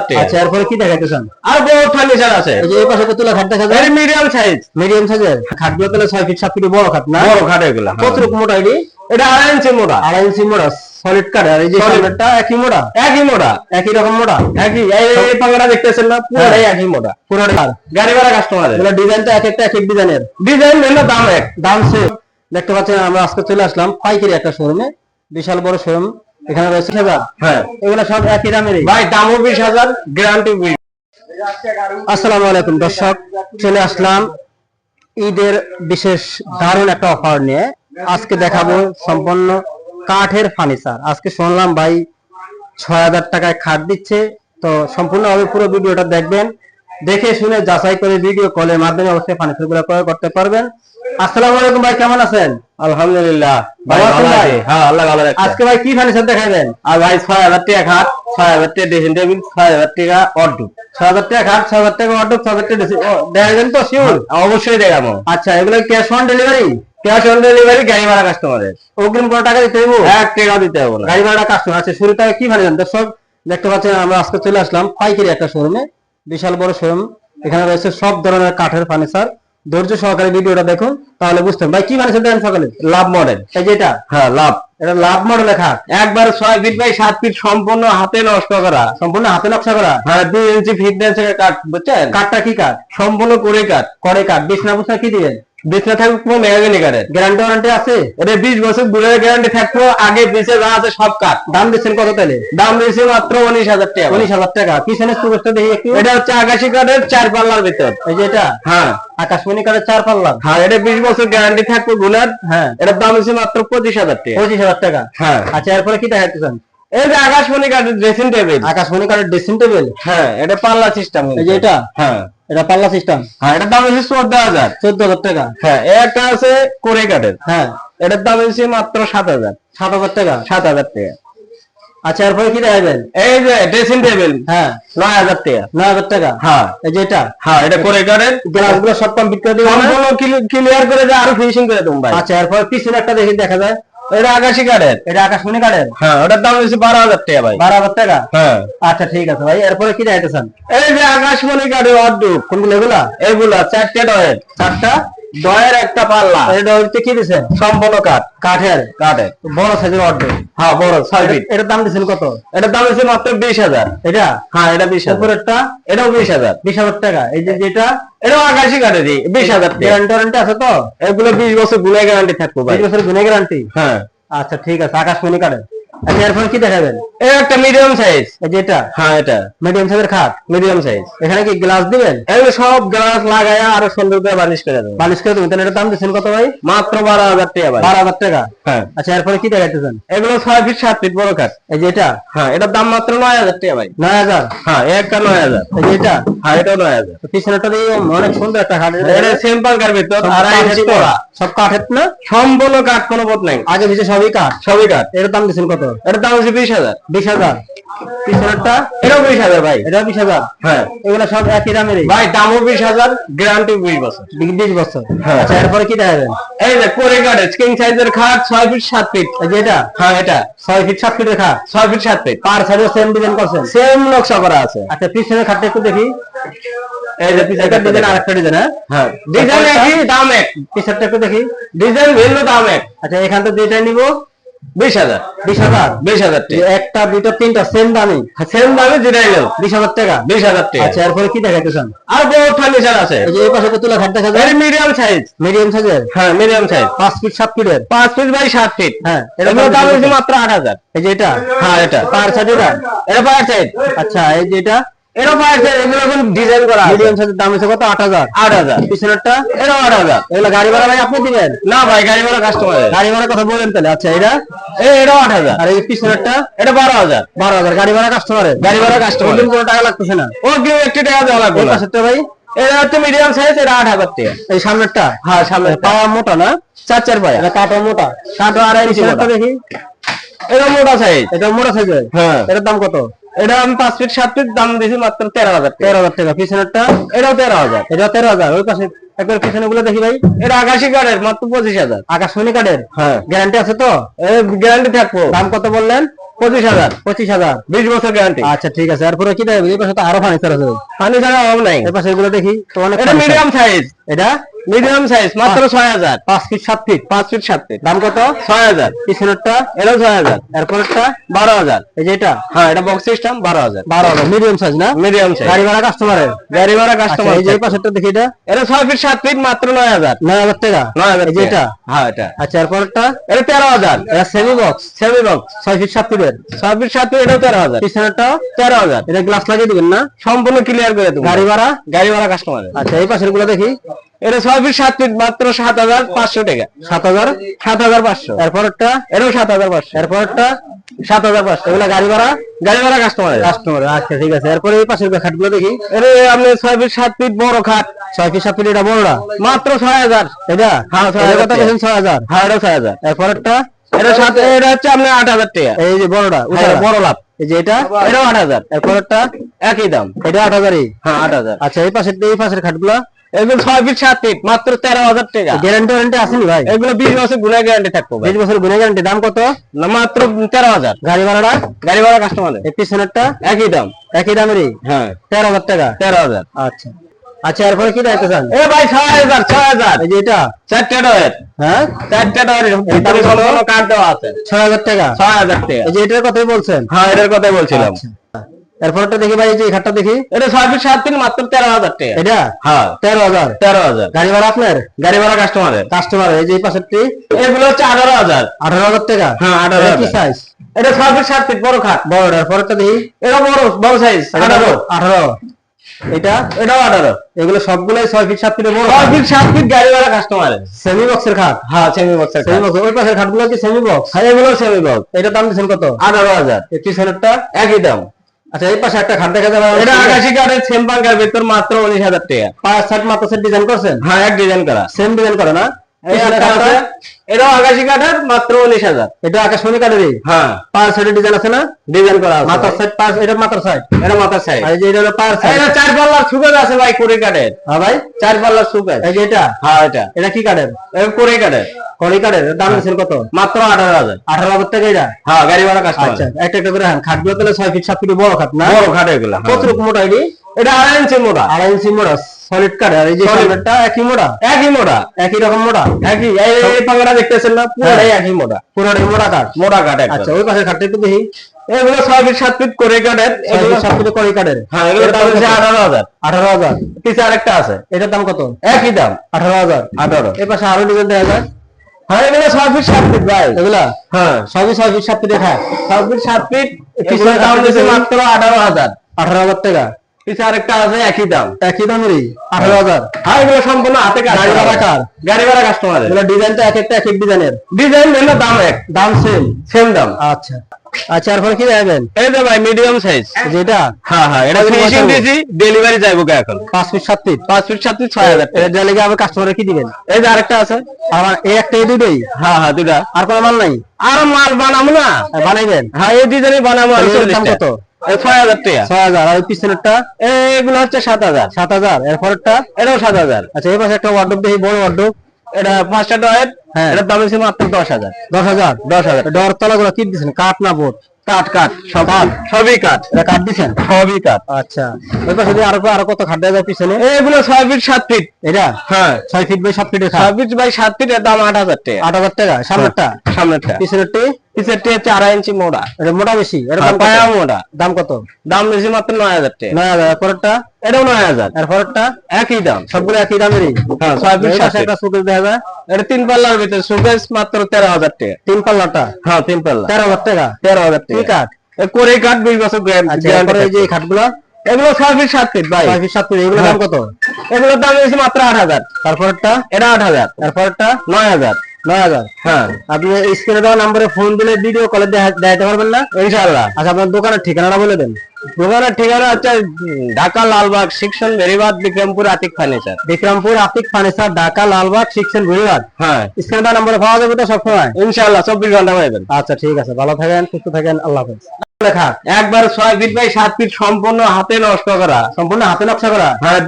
টাকা। আচ্ছা এরপরে কি দেখাইতেছেন? আর বড় ফার্নিচার আছে। এই যে এই পাশে কতলা খাট দেখা যায়? Medium size. মিডিয়াম সাইজের খাটগুলো তাহলে 6 ফিট 7 ফিট বড় খাট না? বড় খাট এগুলা। কত রকম মোটা এটি? এটা 2.5 ইঞ্চি মোটা। 2.5 ইঞ্চি মোটা সলিড কাঠ। আর এই যে সামনেরটা একই মোটা? একই মোটা, একই রকম মোটা। একই। এই পাঙ্গাটা দেখতেছেন না, পুরোটাই একই মোটা। পুরোটা গাড়ি ভাড়া কাস্টমারের। এগুলো ডিজাইনটা এক একটা এক এক ডিজাইনের। ডিজাইন ভিন্ন, দাম এক। দাম সেম। দেখতে পাচ্ছেন আমরা আজকে চলে আসলাম পাইকারি একটা শোরুমে, বিশাল বড় শোরুম। এখানে রয়েছে 2000। হ্যাঁ, এগুলো সব একই দামেরই ভাই। দামও 20,000, গ্যারান্টি 20। আসসালামু আলাইকুম দর্শক, চলে আসলাম ঈদের বিশেষ দারুণ একটা অফার নিয়ে। আজকে দেখাবো সম্পূর্ণ কাঠের ফার্নিচার। আজকে শুনলাম ভাই 6000 টাকায় খাট দিচ্ছে। তো সম্পূর্ণভাবে পুরো ভিডিওটা দেখবেন, দেখে শুনে যাচাই করে ভিডিও কলের মাধ্যমে অবশ্যই ফার্নিচার গুলো ক্রয় করতে পারবেন। আসসালামু আলাইকুম ভাই, কেমন আছেন? আলহামদুলিল্লাহ ভালো আছেন ভাই? হ্যাঁ, আল্লাহ ভালো রাখছে। আজকে ভাই কি ফার্নিচার দেখাবেন? আর ভাই 6000 টাকা খাট, 6000 টাকা ড্রেসিং টেবিল, 6000 টাকা অর্ডুপ। 6000 টাকা খাট, 6000 টাকা অর্ডার, 6000 টাকা দেখাবেন তো শিওর? অবশ্যই দেখাবো। আচ্ছা, এগুলো cash on delivery? Cash on delivery, গাড়ি ভাড়া কাস্টমারের। অগ্রিম কোনো টাকা দিতে হইব? 1 টাকা দিতে হবে না। গাড়ি ভাড়া কাস্টমার। আচ্ছা, শুরু থেকে কি ফার্নিচার দর্শক দেখতে পাচ্ছেন আমরা আজকে চলে আসলাম পাইকারি একটা শোরুমে, বিশাল বড় শোরুম। এখানে রয়েছে সব ধরনের কাঠের ফার্নিচার। ধৈর্য সহকারে ভিডিওটা দেখুন, তাহলে বুঝতেন। ভাই কি ফার্নিচার দেন সকালে? লাভ মডেল। এই যে এটা? হ্যাঁ, লাভ। এটা লাভ মডেল লেখা। একবার 6 ফিট বাই 7 ফিট সম্পূর্ণ হাতে নষ্ট করা, সম্পূর্ণ হাতে নকশা করা। হ্যাঁ, 2 ইঞ্চি ফিটনেস এর কাঠ, বুঝছেন? কাঠটা কি কাঠ? সম্পূর্ণ করে কাঠ। করে কাঠ। বিছনা বুছনা কি দিবেন? বিছনা থাকবে পুরো মেহগনি কাঠের। গ্যারান্টি ওয়ারেন্টি আছে? এটা 20 বছর গুণের গ্যারান্টি থাকবে। আগে পিছে যা আছে সব কাঠ। দাম দিচ্ছেন কত তাহলে? দাম দিয়েছে মাত্র 19,000 টাকা। 19,000 টাকা। পিছনের সুবেশটা দেখি একটু। এটা হচ্ছে আকাশি কাঠের 4 পাল্লার ভিতর। এই যে এটা? হ্যাঁ, আকাশমণি কাঠের 4 পাল্লা। হ্যাঁ, এটা 20 বছর গ্যারান্টি থাকবে গুণের। হ্যাঁ, এটার দাম হচ্ছে মাত্র 25,000 টাকা। 25,000 টাকা। হ্যাঁ। আচ্ছা, এরপরে কি দেখাচ্ছেন? এই যে আকাশমণি কাঠের ড্রেসিং টেবিল। আকাশমণি কাঠের ড্রেসিং টেবিল। হ্যাঁ, এটা পাল্লা সিস্টেম। এই যে এটা? হ্যাঁ, এটা পাল্লা সিস্টেম। হ্যাঁ, এটার দাম হচ্ছে 14,000। 14,000 টাকা। হ্যাঁ, একটা আছে কোরে কাঠের। হ্যাঁ, এটার দাম হচ্ছে মাত্র 7,000। 7,000 টাকা। 7,000 টাকা। আচ্ছা, এরপরে কি দেখাবেন? এই যে ড্রেসিং টেবিল। হ্যাঁ, 9,000 টাকা। 9,000 টাকা। হ্যাঁ। এই যে এটা? হ্যাঁ, এটা কোরে কাঠের। গ্লাসগুলো সব কমপ্লিট করে দিবেন? সম্পূর্ণ ক্লিয়ার করে দিয়ে আরো ফিনিশিং করে দেবো ভাই। আচ্ছা, এরপর পিছনে একটা দেখি দেখা যায়। এটা আকাশি কাঠের। এটা আকাশমণি কাঠের। হ্যাঁ, ওটার দাম হচ্ছে 12,000 টাকা ভাই। 12,000 টাকা। হ্যাঁ। আচ্ছা, ঠিক আছে ভাই। এরপরে কি দেখাইতেছেন? এই যে আকাশমণি কাঠের অর্ডুপ। কোনগুলো এগুলা? এগুলা 4টে ডয়ের। 4টা ডয়ের একটা পাল্লা। এটা হচ্ছে কি দিচ্ছেন? সম্পূর্ণ কাঠ। কাঠের। কাঠের। বড় সাইজের অর্ডার। হ্যাঁ, বড় 6 ফিট। এটার দাম দিচ্ছেন কত? এটার দাম হচ্ছে মাত্র 20,000। এটা? হ্যাঁ, এটা 20,000। উপরেরটা? এটাও 20,000। 20,000 টাকা। এই যে যেটা? এটাও আকাশি কাঠেরই, 20,000 টাকা। গ্যারান্টি ওয়ারেন্টি আছে তো? এগুলো 20 বছর গুণে গ্যারান্টি থাকবে ভাই। 20 বছরের গুণে গ্যারান্টি। হ্যাঁ। আচ্ছা, ঠিক আছে। আকাশমণি কাঠের। আচ্ছা, এরপরে কি দেখাবেন? এই একটা মিডিয়াম সাইজ। এই যে এটা? হ্যাঁ, এটা মিডিয়াম সাইজের খাট। Medium size. এখানে কি গ্লাস দিবেন? এগুলো সব গ্লাস লাগায়া আরো সুন্দর করে বানিশ করে দেবো। বালিশ করে দেবেন? তাহলে এটার দাম দিচ্ছেন কত ভাই? মাত্র 12,000 টাকা ভাই। 12,000 টাকা। হ্যাঁ। আচ্ছা, এরপরে কি দেখাইতেছেন? এগুলো 6 ফিট 7 ফিট বড় কাঠ। এই যে এটা? হ্যাঁ, এটার দাম মাত্র 9,000 টাকা ভাই। 9,000? হ্যাঁ, একটা 9,000। এই যে এটা? হ্যাঁ, এটাও 9,000। পিছনেরটা দিয়ে অনেক সুন্দর একটা খাট। এটা সিম্পল কাঠ ভিতর। সব 2.5 ইঞ্চি কাঠের তো? বড়া। সব কাঠের না? সম্পূর্ণ কাঠ, কোনো বোধ নাই। আগে পিছে সবই কাঠ। সবই কাঠ। এটার দাম দিচ্ছেন কত? এটার দাম হচ্ছে 20,000। 20,000? পিছনেরটা? এটাও 20,000 ভাই। এটা 20,000? হ্যাঁ এগুলো সব একই দামেরই? ভাই, দামও 20,000, গ্যারান্টি 20 বছর। 20 বছর? হ্যাঁ। আচ্ছা, এরপরে কি দেখাবেন? এই যে কোরে কাঠের কিং সাইজের খাট, 6 ফিট 7 ফিট। এই যে এটা? হ্যাঁ, এটা 6 ফিট 7 ফিটের খাট। 6 ফিট 7 ফিট। পার সাইডে সেম ডিজাইন করছেন? সেম নকশা করা আছে। আচ্ছা, পিছনের খাটটা একটু দেখি। এই যে পিছনে এটা ডিজাইন আরেকটা ডিজাইন। হ্যাঁ, হ্যাঁ, ডিজাইন একই, দাম এক। পিছনটা একটু দেখি। ডিজাইন ভিন্ন, দাম এক। আচ্ছা, এখান থেকে যেটা নিব 20,000। 20,000? 20,000 টাকা। একটা দুইটা তিনটা সেম দামি? সেম দামে যেটাই নেব 20,000 টাকা। 20,000 টাকা। আচ্ছা, এরপরে কি দেখাইতেছেন? আর বড় ফার্নিচার আছে। এই যে এই পাশে কতলা খাট দেখা যায়? Medium size. মিডিয়াম সাইজের? হ্যাঁ, মিডিয়াম সাইজ। 5 ফিট 7 ফিটের? 5 ফিট বাই 7 ফিট। হ্যাঁ। এটার দাম হচ্ছে মাত্র 8,000। এই যে এটা? হ্যাঁ, এটা পার সাইড এটা? এটা পার সাইজ। আচ্ছা, এই যে এটা? এটা পার সাইজ। এগুলো এখন ডিজাইন করা আছে। মিডিয়াম সাইজের দাম হচ্ছে কত? 8,000? 8,000। পিছনেরটা? এটাও 8,000। এগুলো গাড়ি ভাড়া ভাই আপনি দিবেন? না ভাই, গাড়ি ভাড়া কাস্টমারের। গাড়ি ভাড়া কথা বলেন তাহলে। আচ্ছা, এটা? এটাও 8,000। আর এই পিছনেরটা? এটা 12,000। 12,000? গাড়ি ভাড়া কাস্টমারের? গাড়ি ভাড়া কাস্টমার। কোনো টাকা লাগতেছে না? ও কেউ একটি টাকা দেওয়া লাগবে এই না। পাশেরটা ভাই? এটা হচ্ছে মিডিয়াম সাইজ, এটা 8,000 টাকা। এই সামনেরটা? হ্যাঁ, সামনে পাওয়া মোটা না? 4 পায়া। এটা কাটা মোটা? কাটো 2.5 ইঞ্চি মোটা। দেখি। এটা মোটা সাইজ। এটা মোটা সাইজের? হ্যাঁ। এটার দাম কত? এটা আমি 5 ফিট 7 ফিট দাম দিয়েছি মাত্র 13,000 টাকা। 13,000 টাকা। পিছনেরটা? এটাও 13,000। এটা 13,000? ওই পাশে একবার পিছনে গুলো দেখি ভাই। এটা আকাশি কাঠের, মাত্র 25,000। আকাশমণি কাঠের? হ্যাঁ। গ্যারান্টি আছে তো? গ্যারান্টি থাকবো। দাম কত বললেন? 25,000 25,000 20 বছর গ্যারান্টি। আচ্ছা ঠিক আছে, এরপরে কি দেবে? এই পাশে তো আরো ফার্নিচার আছে, ফার্নিচারের অভাব নাই। এই পাশে এগুলো দেখি তো অনেক এটা মিডিয়াম সাইজ, এটা মিডিয়াম সাইজ মাত্র 6,000। 5 ফিট 7 ফিট 5 ফিট 7 ফিট দাম কত? 6,000। পিছনেরটা এটাও 6,000। এরপরেরটা 12,000। এই যে এটা হ্যাঁ, এটা বক্স সিস্টেম 12,000। 12,000 মিডিয়াম সাইজ না? Medium size. গাড়ি ভাড়া কাস্টমারের? গাড়ি ভাড়া আচ্ছা, কাস্টমার। এই যে এই পাশেরটা দেখি, এটা এটা 6 ফিট 7 ফিট মাত্র 9,000। 9,000 টাকা। 9,000। এই যে এটা? হ্যাঁ এটা। আচ্ছা এরপরেরটা? এটা 13,000। এটা semi box, semi box 6 feet 7 ফিটের। 6 ফিট 7 ফিট, এটাও 13,000। পিছনেরটা 13,000। এটা গ্লাস লাগিয়ে দিবেন না? সম্পূর্ণ ক্লিয়ার করে দেবো। গাড়ি ভাড়া? গাড়ি ভাড়া কাস্টমার। আচ্ছা এই পাশের গুলো দেখি, এটা 6 ফিট 7 ফিট মাত্র 7,500 টাকা। 7,000। 7,500। এরপরেরটা? এটাও 7,500। এরপরেরটা 7,500। এগুলা গাড়ি ভাড়া? গাড়ি ভাড়া কাস্টমার। কাস্টমার। আচ্ছা ঠিক আছে, এরপরে এই পাশের খাটগুলো দেখি। এটা আপনি 6 ফিট 7 ফিট বড় খাট, 6 ফিট 7 ফিট, এটা বড়টা মাত্র 6,000। এটা? হ্যাঁ, এটা 6,000 কত বলছেন? 6,000। হ্যাঁ, এটা 6,000। এরপরেরটা? এটা সাথে এটা হচ্ছে আপনার 8,000 টাকা। এই যে বড়টা, হ্যাঁ, বড় লাভ। এই যে এটা? এটাও 8,000। এরপরেরটা? একই দাম। এটা 8,000-ই? হ্যাঁ, 8,000। আচ্ছা এই পাশের খাটগুলো? এগুলো 6 ফিট 7 ফিট মাত্র 13,000 টাকা। গ্যারান্টি ওয়ারেন্টি আসেনি ভাই? এগুলো 20 বছর গুণা গ্যারান্টি থাকবে ভাই। 20 বছর গুণে গ্যারান্টি। দাম কত? না, মাত্র 13,000। গাড়ি ভাড়াটা? গাড়ি ভাড়া কাস্টমারের। এই পিছনেরটা? একই দাম। একই দামেরই? হ্যাঁ, 13,000 টাকা। 13,000। আচ্ছা আচ্ছা, এরপরে কি দেখতে চান? এ ভাই 6,000 6,000। এই যে এটা? 4টা ডয়ের। হ্যাঁ 4টা ডয়ের ভিতরে কোনো কার্ড দেওয়া আছে। 6,000 টাকা। 6,000 টাকা। এই যে এটার কথাই বলছেন? হ্যাঁ, এটার কথাই বলছিলাম। আচ্ছা। এরপরটা দেখি ভাই, এই যে এই খাটটা দেখি, এটা 6 ফিট 7 ফিট মাত্র 13,000 টাকা। এটা? হ্যাঁ, 13,000। 13,000। গাড়ি ভাড়া আপনার? গাড়ি ভাড়া কাস্টমারের। কাস্টমার। এই যে এই পাশেরটি? এগুলো হচ্ছে 18,000। 18,000 টাকা। হ্যাঁ, এটা 18,000। কি সাইজ? এটা 6 ফিট 7 ফিট বড় খাট। বড়। এরপরটা দেখি, এটা বড় বড় সাইজ 18। 18। এটা? এটাও 18। এগুলো সবগুলাই 6 ফিট 7 ফিটের বড়? 6 ফিট 7 ফিট গাড়ি ভাড়া কাস্টমারের। সেমি বক্সের খাট? হ্যাঁ, সেমি বক্সের সেমি বক্স। ওই পাশের খাটগুলো কি সেমি বক্স? হ্যাঁ, এগুলো সেমি বক্স। এটা দাম দিচ্ছেন কত? 18,000। এই পিছনেরটা? একই দাম। আচ্ছা এই পাশে একটা খাট দেখা যাবে, এটা আকাশি কাঠের সেম পাঙ্কার ভিতর মাত্র 19,000 টাকা। 5-7 মাত্র সেট ডিজাইন করছেন? হ্যাঁ, এক ডিজাইন করা। সেম ডিজাইন করে না? এই একটা আছে, এটাও আকাশি কাঠের মাত্র 19,000। এটা আকাশমণি কাঠেরই? হ্যাঁ, 5 সেটের ডিজাইন আছে না? ডিজাইন করা আছে। মাথার সাইড 5, এটা মাথার সাইড, এটা মাথার সাইড। আর এই যে এটা হলো পার সাইড। এটা 4 পাল্লার সুগার আছে ভাই, কোরে কাঠের। হ্যাঁ ভাই, 4 পাল্লার সুগার। এই যে এটা? হ্যাঁ, এটা এটা কি কাঠের? এটা কোরে কাঠের। কড়ি কাঠের। দাম দিচ্ছেন কত? মাত্র 18,000। 18,000 টাকা এটা? হ্যাঁ, গাড়ি ভাড়া কাস্টমার। আচ্ছা একটা একটা করে হান। খাটগুলো তাহলে 6 ফিট 7 ফিট বড় খাট না? বড় খাট এগুলো। কত রকম মোটা এটি? এটা 2.5 ইঞ্চি মোটা। 2.5 ইঞ্চি মোটা সলিড কাঠ। আর এই যে Solid। সামনেরটা একই মোটা? একই মোটা। একই রকম মোটা? একই। এই পাঙ্গাটা দেখতেছেন না, পুরোটাই একই মোটা। পুরোটাই মোটা কাঠ? মোটা কাঠ একদম। আচ্ছা ওই পাশের খাটটা একটু দেখি। এগুলো 6 ফিট 7 ফিট করে কাঠের। 6 এগুলো ফিট 7 ফিট কড়ি কাঠের? হ্যাঁ, এগুলোর দাম হচ্ছে 18,000। 18,000। পিছে আরেকটা আছে, এটার দাম কত? একই দাম। 18,000। 18। এই পাশে আরো ডিজাইন দেখা যায়। হ্যাঁ, এগুলো 6 ফিট 7 ফিট ভাই। এগুলা হ্যাঁ, সবই 6 ফিট 7 ফিট দেখা? 6 ফিট 7 ফিট। পিছনে এগুলোর দাম কাঠটা হচ্ছে দেখি। মাত্র 18,000। 18,000 টাকা। পিছে আরেকটা আছে একই দাম। একই দামেরই 18,000। হ্যাঁ, এগুলো সম্পূর্ণ হাতে কাজ গাড়ি করা। ভাড়া কার? গাড়ি ভাড়া কাস্টমারের। এগুলো ডিজাইনটা এক একটা এক এক ডিজাইনের? ডিজাইন ভিন্ন, দাম এক। দাম সেম? সেম দাম। আচ্ছা আচ্ছা, এরপর কি দেখাবেন? এই যে ভাই মিডিয়াম সাইজ। যেটা? হ্যাঁ হ্যাঁ, এটা কত ফিনিশিং বসাবো? দিয়েছি, ডেলিভারি যাইবো এখন। 5 ফিট 7 ফিট? 5 ফিট 7 ফিট 6,000 টাকা। এটা লেগে আবার কাস্টমারে কি দিবেন? এই যে আরেকটা আছে। আমার এই একটা এই দুটোই? হ্যাঁ হ্যাঁ, দুটা। আর কোনো মাল নাই? আর মাল বানাবো না। বানাইবেন? হ্যাঁ, এই ডিজাইনই বানাবো। আর তাহলে এর দাম 40 কত? টাকা। 6,000 টাকা। 6,000। আর ওই পিছনেরটা? এগুলো হচ্ছে 7,000। 7,000। এরপরটা? এটাও 7,000। আচ্ছা এই পাশে একটা ওয়ার্ডরোব দেখি, বড় ওয়ার্ডরোব। এটা 5টা ডয়ের। হ্যাঁ। এটার দাম হচ্ছে মাত্র 10,000। 10,000? 10,000। ডর তলাগুলো কি দিচ্ছেন? কাঠ না বোর্ড? কাঠ কাঠ সব সবই কাঠ। এটা কাঠ দিচ্ছেন? সবই কাঠ। আচ্ছা ওই পাশে দিয়ে আরো আরো কত খাট দেওয়া যায় পিছনে? এগুলো 6 ফিট 7 ফিট। এটা? হ্যাঁ, 6 ফিট বাই 7 ফিটের খাট? 6 ফিট বাই 7 ফিট। এর দাম 8,000 টাকা। 8,000 টাকা। সামনেরটা? সামনেরটা। পিছনেরটি? পিছেরটা হচ্ছে 2.5 ইঞ্চি মোটা। এটা মোটা বেশি? এটা দাম কত? পায়া মোটা। দাম কত? দাম বেশি, মাত্র 9,000 টাকা। 9,000। এরপরটা? এটাও 9,000। এরপরটা? একই দাম। সবগুলো একই দামেরই? হ্যাঁ, 6 ফিট এই 7 পাশে ফিট। একটা সুকেস দেখা যায়। এটা 3 পাল্লার ভিতরে সুকেস, মাত্র 13,000 টাকা। 3 পাল্লাটা? হ্যাঁ, 3 পাল্লা। 13,000 টাকা। 13,000 কি টাকা। কাঠ? করে কাঠ 20 বছর আচ্ছা গ্যারান্টি। এরপরে এই যে এই খাটগুলো? এগুলো 6 ফিট 7 ফিট ভাই। 6 ফিট 7 ফিট। এগুলোর দাম কত? এগুলোর দাম বেশি, মাত্র 8,000। তারপরটা? এটা 8,000। এরপরটা? 9,000। 9,000। হ্যাঁ, আপনি স্ক্রিনে দেওয়া নম্বরে ফোন দিলে ভিডিও কলে দেখাতে পারবেন না? ইনশাআল্লাহ। আচ্ছা আপনার দোকানের ঠিকানাটা বলে দেন। দোকানের ঠিকানা হচ্ছে Dhaka Lalbagh section Beribad, Bikrampur Atik furniture. Bikrampur Atik furniture, Dhaka Lalbagh section Beribad. হ্যাঁ, স্ক্রিনে দেওয়া নম্বরে পাওয়া যাবে তো সবসময়? ইনশাআল্লাহ 24 ঘন্টা পাবেন। আচ্ছা ঠিক আছে, ভালো থাকেন, সুস্থ থাকেন, আল্লাহ হাফেজ। লেখা একবার 6 ফিট বাই 7 ফিট সম্পূর্ণ হাতে নষ্ট করা। সম্পূর্ণ হাতে নকশা করা? হ্যাঁ।